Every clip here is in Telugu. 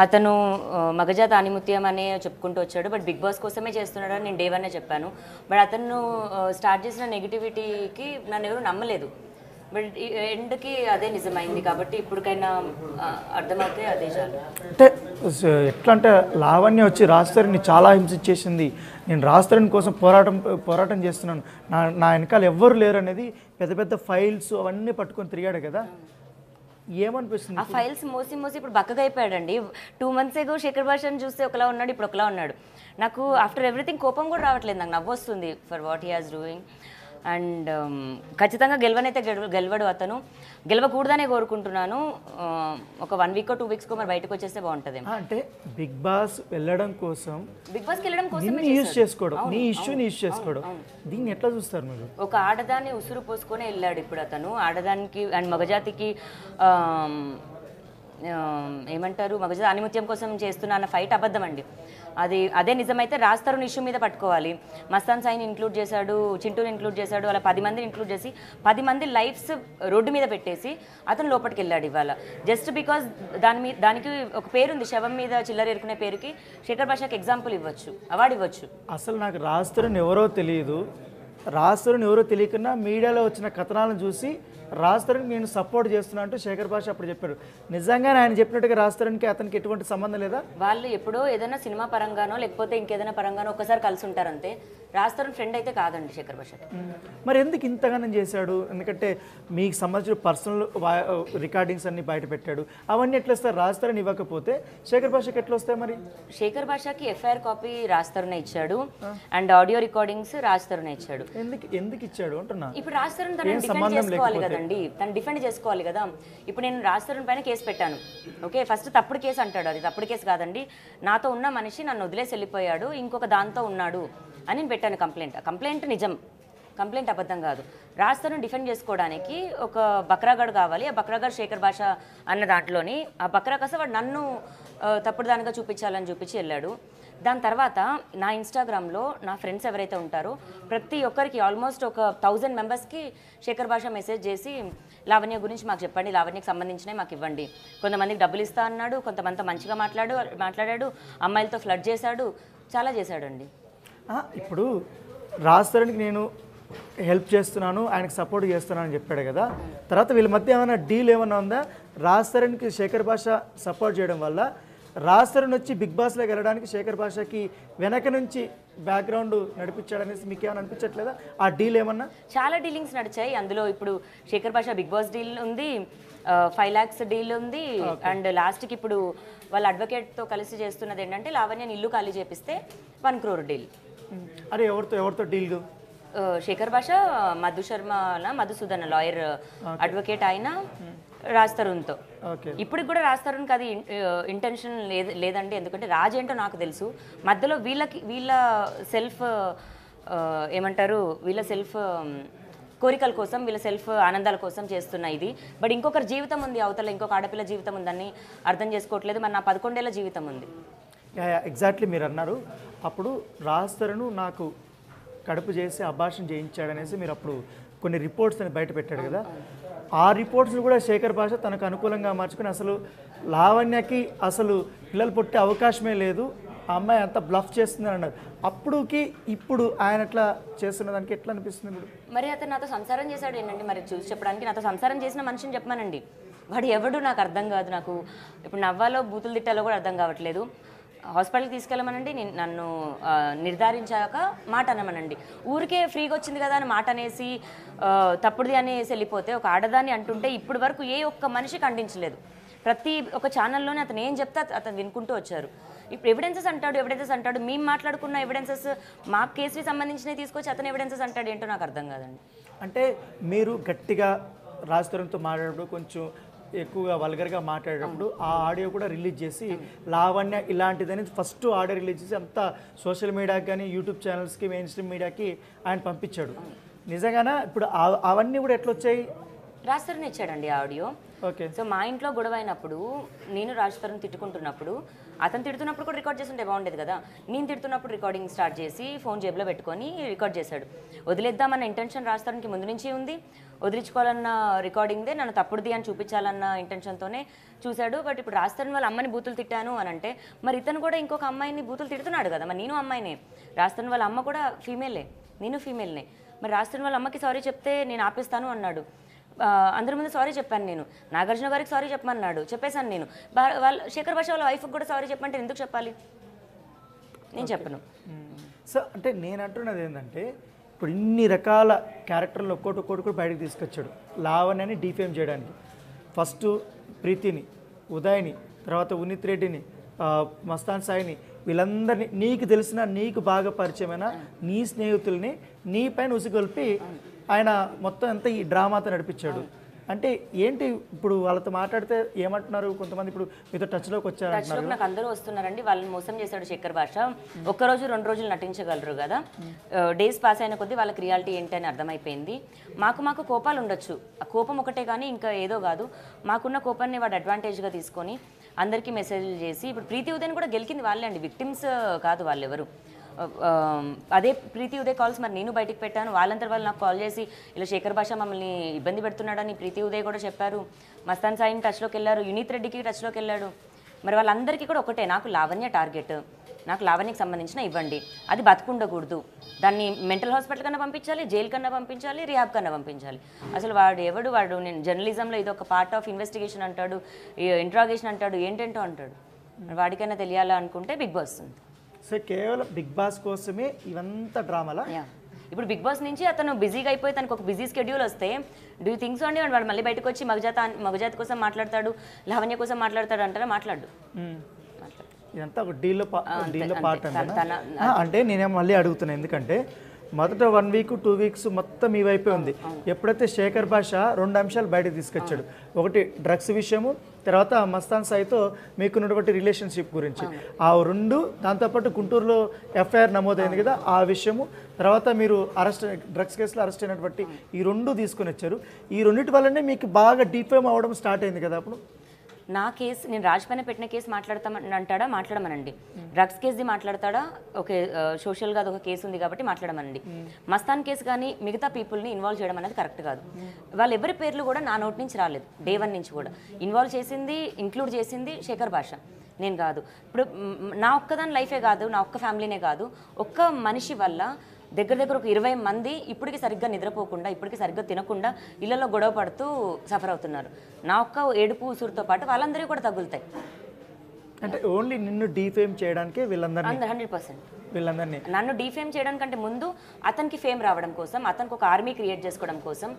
అతను మగజాత ఆనిముత్యం అనే చెప్పుకుంటూ వచ్చాడు. బట్ బిగ్ బాస్ కోసమే చేస్తున్నాడని నేను డే 1 చెప్పాను. బట్ అతను స్టార్ట్ చేసిన నెగిటివిటీకి నన్ను ఎవరు నమ్మలేదు. బట్ ఎండ్కి అదే నిజమైంది కాబట్టి ఇప్పటికైనా అర్థమవుతే అదే చాలు. అంటే ఎట్లా అంటే లావణ్య వచ్చి రాజ్ చాలా హింసించేసింది, నేను రాజ్ కోసం పోరాటం చేస్తున్నాను, నా వెనకాల ఎవ్వరు లేరు అనేది పెద్ద పెద్ద ఫైల్స్ అవన్నీ పట్టుకొని తిరిగాడు కదా, ఏమనిపిస్తుంది? ఆ ఫైల్స్ మోసి మోసి ఇప్పుడు బక్కగా అయిపోయాడండి. 2 months ఏగో శేఖర్ భాషను చూస్తే ఒకలా ఉన్నాడు, ఇప్పుడు ఒకలా ఉన్నాడు. నాకు ఆఫ్టర్ ఎవ్రీథింగ్ కోపం కూడా రావట్లేదు, నాకు నవ్వు వస్తుంది for what he has doing. And ఖచ్చితంగా గెలవడు, అతను గెలవకూడదనే కోరుకుంటున్నాను. ఒక 1 week or 2 weeks మరి బయటకు వచ్చేస్తే బాగుంటుంది. అంటే బిగ్ బాస్ వెళ్ళడం కోసం, బిగ్ బాస్కి వెళ్ళడం కోసం యూజ్ చేసుకోవడం, నీ ఇష్యూని యూజ్ చేసుకోవడం, దీన్ని ఎట్లా చూస్తారు మీరు? ఒక ఆడదాన్ని ఉసురు పోసుకొని వెళ్ళాడు ఇప్పుడు అతను. ఆడదానికి అండ్ మగజాతికి ఏమంటారు, మగజాతి ఆనిముత్యం కోసం చేస్తున్న అన్న ఫైట్ అబద్ధం అండి. అదే నిజమైతే రాజ్ తరుణ్ ఇష్యూ మీద పట్టుకోవాలి. మస్తాన్ సాయిని ఇంక్లూడ్ చేశాడు, చింటూని ఇంక్లూడ్ చేశాడు, అలా 10 మందిని ఇంక్లూడ్ చేసి 10 మంది లైఫ్స్ రోడ్డు మీద పెట్టేసి అతను లోపలికి వెళ్ళాడు ఇవాళ. జస్ట్ బికాజ్ దానికి ఒక పేరుంది, శవం మీద చిల్లర ఏరుకునే పేరుకి శేఖర్ భాషకి ఎగ్జాంపుల్ ఇవ్వచ్చు, అవార్డు ఇవ్వచ్చు. అసలు నాకు రాజ్ తరుణ్ ఎవరో తెలియదు, రాజ్ తరుణ్ ఎవరో తెలియకుండా మీడియాలో వచ్చిన కథనాలను చూసి రాజ్ తరుణ్కి నేను సపోర్ట్ చేస్తున్నా అంటూ శేఖర్ భాష అప్పుడు చెప్పారు. నిజంగానే ఆయన చెప్పినట్టుగా రాజ్ తరుణ్కి అతనికి ఎటువంటి సంబంధం లేదా? వాళ్ళు ఎప్పుడో ఏదైనా సినిమా పరంగానో లేకపోతే ఇంకేదైనా పరంగానో ఒకసారి కలిసి ఉంటారంతే. రాజ్ తరుణ్ ఫ్రెండ్ అయితే కాదండి శేఖర్ భాష. మరి ఎందుకు ఇంతగానం చేశాడు? ఎందుకంటే మీకు సంబంధించిన పర్సనల్ రికార్డింగ్స్ అన్ని బయట పెట్టాడు, అవన్నీ ఎట్లా వస్తాయి? రాజ్ తరుణ్ ఇవ్వకపోతే శేఖర్ భాషకి ఎట్లా వస్తాయి? మరి శేఖర్ భాషకి FIR కాపీ రాజ్ తరుణ్ ఇచ్చాడు and audio recordings Raj Tarun ఇచ్చాడు. ఎందుకు ఇచ్చాడు అంటున్నా? ఇప్పుడు రాజ్ తరుణ్ తను డిఫెండ్ చేసుకోవాలి కదండి, తను డిఫెండ్ చేసుకోవాలి కదా. ఇప్పుడు నేను రాజ్ తరుణ్ పైన కేసు పెట్టాను, ఓకే, ఫస్ట్ తప్పుడు కేసు అంటాడు, అది తప్పుడు కేసు కాదండి, నాతో ఉన్న మనిషి నన్ను వదిలేసి వెళ్ళిపోయాడు, ఇంకొక దాంతో ఉన్నాడు అని నేను పెట్టాను కంప్లైంట్ నిజం, కంప్లైంట్ అబద్ధం కాదు. రాజ్ తరుణ్ డిఫెండ్ చేసుకోవడానికి ఒక బక్రాగడ్ కావాలి, ఆ బక్రాగడ్ శేఖర్ భాష అన్న దాంట్లోని ఆ బక్రా కస వాడు నన్ను తప్పుడు దానిగా చూపించాలని చూపించి వెళ్ళాడు. దాని తర్వాత నా ఇన్స్టాగ్రామ్లో నా ఫ్రెండ్స్ ఎవరైతే ఉంటారో ప్రతి ఒక్కరికి ఆల్మోస్ట్ ఒక 1000 మెంబర్స్కి శేఖర్ భాష మెసేజ్ చేసి లావణ్య గురించి మాకు చెప్పండి, లావణ్యకి సంబంధించినవి మాకు ఇవ్వండి. కొంతమందికి డబ్బులు ఇస్తా అన్నాడు, కొంతమందితో మంచిగా మాట్లాడాడు, అమ్మాయిలతో ఫ్లడ్ చేశాడు, చాలా చేశాడండి. ఇప్పుడు రాజ్ తరుణ్కి నేను హెల్ప్ చేస్తున్నాను, ఆయనకు సపోర్ట్ చేస్తున్నాను అని చెప్పాడు కదా, తర్వాత వీళ్ళ మధ్య ఏమైనా డీల్ ఏమైనా ఉందా? రాజ్ తరుణ్కి శేఖర్ భాష సపోర్ట్ చేయడం వల్ల రాజ్ తరుణ్ వచ్చి బిగ్ బాస్లోకి వెళ్ళడానికి శేఖర్ భాషకి వెనక నుంచి బ్యాక్గ్రౌండ్ నడిపించాడనేసి మీకు ఏమైనా అనిపించట్లేదా? ఆ డీల్ ఏమన్నా? చాలా డీలింగ్స్ నడిచాయి అందులో. ఇప్పుడు శేఖర్ భాష బిగ్ బాస్ డీల్ ఉంది, 5 lakhs డీల్ ఉంది, అండ్ లాస్ట్కి ఇప్పుడు వాళ్ళ అడ్వకేట్తో కలిసి చేస్తున్నది ఏంటంటే లావణ్యని ఇల్లు ఖాళీ చేపిస్తే 1 crore డీల్. అరే ఎవరితో డీల్? శేఖర్ భాష మధుసూదన్ లాయర్ అడ్వకేట్ ఆయన రాజ్ తరుణ్తో. ఇప్పటికి కూడా రాజ్ తరుణ్కి అది ఇంటెన్షన్ లేదండి, ఎందుకంటే రాజ్ ఏంటో నాకు తెలుసు. మధ్యలో వీళ్ళ సెల్ఫ్ ఏమంటారు, వీళ్ళ సెల్ఫ్ కోరికల కోసం, వీళ్ళ సెల్ఫ్ ఆనందాల కోసం చేస్తున్న ఇది. బట్ ఇంకొకరి జీవితం ఉంది అవతల, ఇంకొక ఆడపిల్ల జీవితం ఉందని అర్థం చేసుకోవట్లేదు. మరి నా 11 ఏళ్ల జీవితం ఉంది. ఎగ్జాక్ట్లీ మీరు అన్నారు. అప్పుడు రాజ్ తరుణ్ నాకు కడుపు చేసి అబార్షన్ చేయించాడనేసి మీరు అప్పుడు కొన్ని రిపోర్ట్స్ అని బయట పెట్టాడు కదా, ఆ రిపోర్ట్స్ని కూడా శేఖర్ భాష తనకు అనుకూలంగా మార్చుకుని అసలు లావణ్యకి అసలు పిల్లలు పుట్టే అవకాశమే లేదు, ఆ అమ్మాయి అంతా బ్లఫ్ చేస్తుందని అన్నారు. అప్పుడుకి ఇప్పుడు ఆయన ఎట్లా చేస్తున్న దానికి ఎట్లా అనిపిస్తుంది? ఇప్పుడు మరి అతను నాతో సంసారం చేశాడు ఏంటండి, మరి చూసి చెప్పడానికి నాతో సంసారం చేసిన మనిషిని చెప్పమానండి. వాడు ఎవడు నాకు అర్థం కాదు. నాకు ఇప్పుడు నవ్వాలో బూతులు తిట్టాలో కూడా అర్థం కావట్లేదు. హాస్పిటల్కి తీసుకెళ్ళమనండి, నన్ను నిర్ధారించాక మాట అనమనండి. ఊరికే ఫ్రీగా వచ్చింది కదా అని మాట అనేసి తప్పుడుది అనేసి వెళ్ళిపోతే, ఒక ఆడదాన్ని అంటుంటే ఇప్పటి వరకు ఏ ఒక్క మనిషి ఖండించలేదు. ప్రతి ఒక్క ఛానల్లోనే అతను ఏం చెప్తే అతను వినుకుంటూ వచ్చారు. ఇప్పుడు ఎవిడెన్సెస్ అంటాడు, మేము మాట్లాడుకున్న ఎవిడెన్సెస్ మా కేసుకి సంబంధించినవి తీసుకొచ్చి అతను ఎవిడెన్సెస్ అంటాడు ఏంటో నాకు అర్థం కాదండి. అంటే మీరు గట్టిగా రాజ్ తరుణ్తో మాట్లాడేటప్పుడు కొంచెం ఎక్కువగా వల్గర్గా మాట్లాడేటప్పుడు ఆ ఆడియో కూడా రిలీజ్ చేసి లావణ్య ఇలాంటిదని ఫస్ట్ ఆడియో రిలీజ్ చేసి అంతా సోషల్ మీడియాకి కానీ యూట్యూబ్ ఛానల్స్కి మెయిన్ స్ట్రీమ్ మీడియాకి ఆయన పంపించాడు. నిజంగానే ఇప్పుడు అవన్నీ కూడా ఎట్లా వచ్చాయి? రాజ్ తరుణ్ ఇచ్చాడండి ఆడియో. ఓకే. సో మా ఇంట్లో గొడవ అయినప్పుడు నేను రాజ్ తరుణ్ తిట్టుకుంటున్నప్పుడు అతను తిడుతున్నప్పుడు కూడా రికార్డ్ చేస్తుంటే బాగుండేది కదా. నేను తిడుతున్నప్పుడు రికార్డింగ్ స్టార్ట్ చేసి ఫోన్ జేబులో పెట్టుకొని రికార్డ్ చేశాడు. వదిలేద్దామన్న ఇంటెన్షన్ రాజ్ తరుణ్కి ముందు నుంచి ఉంది. వదిలించుకోవాలన్న రికార్డింగ్దే నన్ను తప్పుడుది అని చూపించాలన్న ఇంటెన్షన్తోనే చూశాడు. బట్ ఇప్పుడు రాజ్ తరుణ్ వాళ్ళ అమ్మని బూతులు తిట్టాను అని అంటే మరి ఇతను కూడా ఇంకొక అమ్మాయిని బూతులు తిడుతున్నాడు కదా. మరి నేను అమ్మాయినే, రాజ్ తరుణ్ వాళ్ళ అమ్మ కూడా ఫీమేలే, నేను ఫీమేల్నే. మరి రాజ్ తరుణ్ వాళ్ళ అమ్మకి సారీ చెప్తే నేను ఆపేస్తాను అన్నాడు. అందరి ముందు సారీ చెప్పాను నేను. నాగార్జున గారికి సారీ చెప్పమన్నాడు, చెప్పేశాను నేను. వాళ్ళ శేఖర్ భాష వాళ్ళ వైఫ్కి కూడా సారీ చెప్పమంటే ఎందుకు చెప్పాలి? నేను చెప్పను. సో అంటే నేను అంటున్నది ఏంటంటే ఇప్పుడు ఇన్ని రకాల క్యారెక్టర్లు ఒక్కొక్కటి కూడా బయటకు తీసుకొచ్చాడు లావణ్యని డిఫేమ్ చేయడానికి. ఫస్ట్ ప్రీతిని, ఉదయ్ని, తర్వాత ఉనిత్ రెడ్డిని, మస్తాన్ సాయిని, వీళ్ళందరినీ నీకు తెలిసిన నీకు బాగా పరిచయమైన నీ స్నేహితుల్ని నీ పైన ఉసిగొల్పి ఆయన మొత్తం అంతా ఈ డ్రామాతో నడిపించాడు. అంటే ఏంటి ఇప్పుడు వాళ్ళతో మాట్లాడితే ఏమంటున్నారు కొంతమంది, ఇప్పుడు మీతో టచ్లోకి వచ్చారు, నాకు అందరూ వస్తున్నారండి, వాళ్ళని మోసం చేశాడు శేఖర్ భాష. ఒక్కరోజు 2 రోజులు నటించగలరు కదా, డేస్ పాస్ అయిన కొద్దీ వాళ్ళకి రియాలిటీ ఏంటి అని అర్థమైపోయింది. మాకు కోపాలు ఉండొచ్చు, ఆ కోపం ఒకటే కానీ ఇంకా ఏదో కాదు. మాకున్న కోపాన్ని వాడు అడ్వాంటేజ్గా తీసుకొని అందరికీ మెసేజ్లు చేసి ఇప్పుడు ప్రీతి ఉదయ్ కూడా గెలికింది వాళ్ళే అండి, విక్టిమ్స్ కాదు వాళ్ళెవరు. అదే ప్రీతి ఉదయ్ కాల్స్ మరి నేను బయటికి పెట్టాను. వాళ్ళంతా వాళ్ళు నాకు కాల్ చేసి ఇలా శేఖర్ భాష మమ్మల్ని ఇబ్బంది పెడుతున్నాడని ప్రీతి ఉదయ్ కూడా చెప్పారు. మస్తాన్ సాయిని టచ్లోకి వెళ్ళారు, యునీత్ రెడ్డికి టచ్లోకి వెళ్ళాడు. మరి వాళ్ళందరికీ కూడా ఒకటే, నాకు లావణ్య టార్గెట్, నాకు లావణ్యకి సంబంధించిన ఇవ్వండి, అది బతుకుండకూడదు, దాన్ని మెంటల్ హాస్పిటల్ కన్నా పంపించాలి, జైలు కన్నా పంపించాలి, రిహాబ్ కన్నా పంపించాలి. అసలు వాడు నేను జర్నలిజంలో ఇది ఒక పార్ట్ ఆఫ్ ఇన్వెస్టిగేషన్ అంటాడు, ఇంట్రాగేషన్ అంటాడు, ఏంటంటో అంటాడు. వాడికైనా తెలియాలా అనుకుంటే బిగ్ బాస్ ఉంది. సో కేవలం బిగ్ బాస్ కోసమే ఇవంతా డ్రామాలా? ఇప్పుడు బిగ్ బాస్ నుంచి అతను బిజీగా అయిపోయి తనకు ఒక బిజీ స్కెడ్యూల్ వస్తే డూ యూ థింక్ సో అండి వాడు మళ్ళీ బయటకు వచ్చి మగజాతి కోసం మాట్లాడతాడు, లావణ్య కోసం మాట్లాడతాడు అంటారా? మాట్లాడు. ఇదంతా ఒక డీల్లో పార్ట్ అంటే నేనేమో మళ్ళీ అడుగుతున్నాను, ఎందుకంటే మొదట 1 వీక్ 2 వీక్స్ మొత్తం ఈ వైపే ఉంది. ఎప్పుడైతే శేఖర్ భాష 2 అంశాలు బయటకు తీసుకొచ్చాడు, ఒకటి డ్రగ్స్ విషయము, తర్వాత మస్తాన్ సాయితో మీకున్నటువంటి రిలేషన్షిప్ గురించి, ఆ 2, దాంతోపాటు గుంటూరులో ఎఫ్ఐఆర్ నమోదైంది కదా ఆ విషయము, తర్వాత మీరు డ్రగ్స్ కేసులో అరెస్ట్ అయినటువంటి ఈ 2 తీసుకొని వచ్చారు. ఈ 2 వల్లనే మీకు బాగా డిఫేమ్ అవ్వడం స్టార్ట్ అయింది కదా. అప్పుడు నా కేసు, నేను రాజ్ పైన పెట్టిన కేసు మాట్లాడతామంటాడా? మాట్లాడమనండి. డ్రగ్స్ కేసుది మాట్లాడతాడా? ఓకే, సోషల్గా అదొక కేసు ఉంది కాబట్టి మాట్లాడమనండి. మస్తాన్ కేసు కానీ మిగతా పీపుల్ని ఇన్వాల్వ్ చేయడం అనేది కరెక్ట్ కాదు. వాళ్ళు ఎవరి పేర్లు కూడా నా నోటి నుంచి రాలేదు, డే 1 నుంచి కూడా. ఇన్వాల్వ్ చేసింది, ఇంక్లూడ్ చేసింది శేఖర్ భాష, నేను కాదు. ఇప్పుడు నా ఒక్కదాని లైఫే కాదు, నా ఒక్క ఫ్యామిలీనే కాదు, ఒక్క మనిషి వల్ల దగ్గర ఒక 20 మంది ఇప్పటికీ సరిగ్గా నిద్రపోకుండా, ఇప్పటికీ సరిగ్గా తినకుండా ఇళ్లలో గొడవ పడుతూ సఫర్ అవుతున్నారు. నా ఒక్క ఏడుపు ఉసురుతో పాటు వాళ్ళందరికీ కూడా తగులుతాయి. అంటే ఓన్లీ నిన్ను డీఫేమ్ చేయడానికి వీళ్ళందరినీ 100% వీళ్ళందరినీ నన్ను డీఫేమ్ చేయడానికంటే ముందు అతనికి ఫేమ్ రావడం కోసం, అతనికి ఒక ఆర్మీ క్రియేట్ చేసుకోవడం కోసం.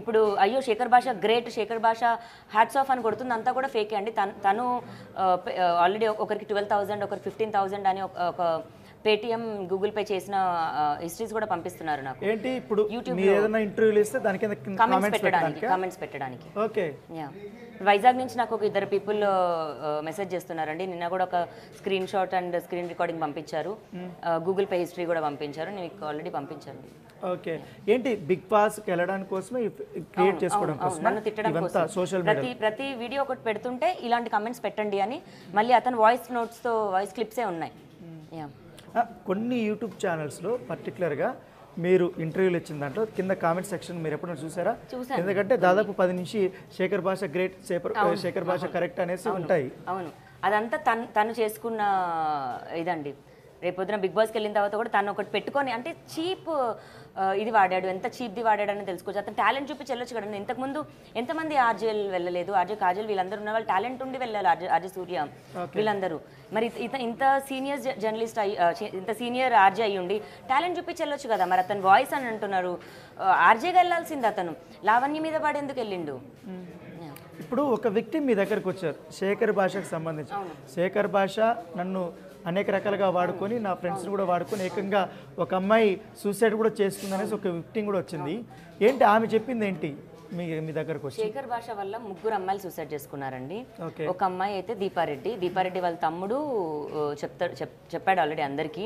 ఇప్పుడు అయ్యో శేఖర్ భాష గ్రేట్, శేఖర్ భాష హ్యాట్స్ ఆఫ్ అని కొడుతుంది, అంతా కూడా ఫేకే అండి. తను ఆల్రెడీ ఒకరికి 12,000 ఒకరికి 15,000 అని ఒక పేటిఎం గూగుల్ పే చేసిన హిస్టరీస్ కూడా పంపిస్తున్నారు నాకు. ఏంటి ఇప్పుడు మీరు ఏదైనా ఇంటర్వ్యూలు ఇస్తే దాని కింద కామెంట్స్ పెట్టడానికి. ఓకే. వైజాగ్ నుంచి నాకు ఒక 2 పీపుల్ మెసేజ్ చేస్తున్నారండి. నిన్న కూడా ఒక screen shot and screen recording పంపించారు, గూగుల్ పే హిస్టరీ కూడా పంపించారు, నేను మీకు ఆల్రెడీ పంపించాను. ఓకే. ఏంటి బిగ్ బాస్కి వెళ్ళడానికి కోసమే క్రియేట్ చేసుకోవడం కోసం, నన్ను తిట్టడం కోసం సోషల్ ప్రతి వీడియో ఒకటి పెడుతుంటే ఇలాంటి కామెంట్స్ పెట్టండి అని, మళ్ళీ అతను వాయిస్ నోట్స్తో వాయిస్ క్లిప్సే ఉన్నాయి. కొన్ని యూట్యూబ్ ఛానల్స్లో పర్టికులర్గా మీరు ఇంటర్వ్యూలు ఇచ్చిన దాంట్లో కింద కామెంట్ సెక్షన్ మీరు ఎప్పుడైనా చూసారా? ఎందుకంటే దాదాపు 10 నుంచి శేఖర్ భాష గ్రేట్, శేఖర్ భాష కరెక్ట్ అనేసి ఉంటాయి. అవును, అదంతా తను చేసుకున్న ఇదండి. రేపొద్దున బిగ్ బాస్కి వెళ్ళిన తర్వాత కూడా తను ఒకటి పెట్టుకొని, అంటే చీప్ ఇది వాడాడు, ఎంత చీప్ది వాడాడు అని తెలుసుకోవచ్చు. అతను టాలెంట్ చూపించి వెళ్ళొచ్చు కదండి. ఇంతకుముందు ఎంతమంది ఆర్జేలు వెళ్ళలేదు, ఆర్జే కాజల్ వీళ్ళందరూ ఉన్న వాళ్ళు టాలెంట్ ఉండి వెళ్ళాలి, ఆర్జే సూర్య వీళ్ళందరూ. మరి ఇంత సీనియర్ జర్నలిస్ట్ ఇంత సీనియర్ ఆర్జే అయ్యి ఉండి టాలెంట్ చూపించి వెళ్ళొచ్చు కదా. మరి అతను వాయిస్ అని అంటున్నారు, ఆర్జేగా వెళ్ళాల్సింది అతను, లావణ్య మీద పడేందుకు వెళ్ళిండు. ఇప్పుడు ఒక వ్యక్తి మీ దగ్గరకు వచ్చారు శేఖర్ భాషకు సంబంధించి, శేఖర్ భాష నన్ను అనేక రకాలుగా వాడుకొని, నా ఫ్రెండ్స్ని కూడా వాడుకొని, ఏకంగా ఒక అమ్మాయి సూసైడ్ కూడా చేస్తుందనేసి ఒక విక్టిమ్ కూడా వచ్చింది. ఏంటి ఆమె చెప్పింది ఏంటి మీ దగ్గరకు వచ్చి? శేఖర్ భాష వల్ల 3 అమ్మాయిలు సూసైడ్ చేసుకున్నారండి. ఒక అమ్మాయి అయితే దీపారెడ్డి వాళ్ళ తమ్ముడు చెప్పాడు ఆల్రెడీ అందరికీ.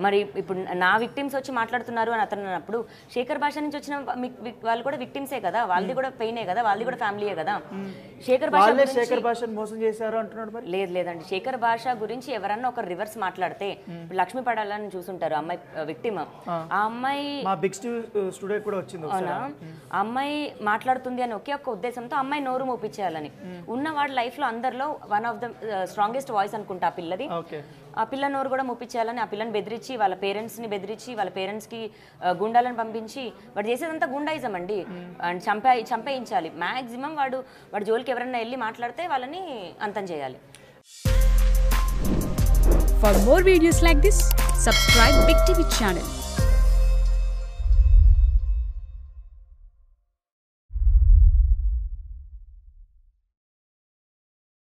మరి ఇప్పుడు నా విక్టిమ్స్ వచ్చి మాట్లాడుతున్నారు అని అతను అన్నప్పుడు శేఖర్ భాష నుంచి వచ్చిన వాళ్ళు కూడా విక్టిమ్సే కదా, వాళ్ళది కూడా పెయినే కదా, వాళ్ళది కూడా ఫ్యామిలీయే కదా. శేఖర్ భాష వాళ్ళే శేఖర్ భాషను మోసం చేశారు అంటున్నాడు. మరి లేదండి, శేఖర్ భాష గురించి ఎవరన్నా ఒక రివర్స్ మాట్లాడితే, లక్ష్మీ పడాలని చూసుంటారు అమ్మాయి విక్టిమ్, ఆ అమ్మాయి మా బిగ్ స్టూడియో కూడా వచ్చింది. అవునా, ఆ అమ్మాయి మాట్లాడుతుంది అని ఒకే ఒక్క ఉద్దేశంతో అమ్మాయి నోరు మోపించేయాలని. ఉన్న వాడి లైఫ్ లో అందరిలో one of the strongest voice అనుకుంటా ఆ పిల్లది. ఆ పిల్ల నోరు కూడా ముప్పించాలని ఆ పిల్లని బెదిరించి, వాళ్ళ పేరెంట్స్ని బెదిరించి, వాళ్ళ పేరెంట్స్కి గుండాలను పంపించి, వాడు చేసేదంతా గుండాయిజం అండి. అండ్ చంపేయించాలి మ్యాక్సిమం. వాడు జోలికి ఎవరైనా వెళ్ళి మాట్లాడితే వాళ్ళని అంతం చేయాలి. For more videos like this, subscribe Big TV channel.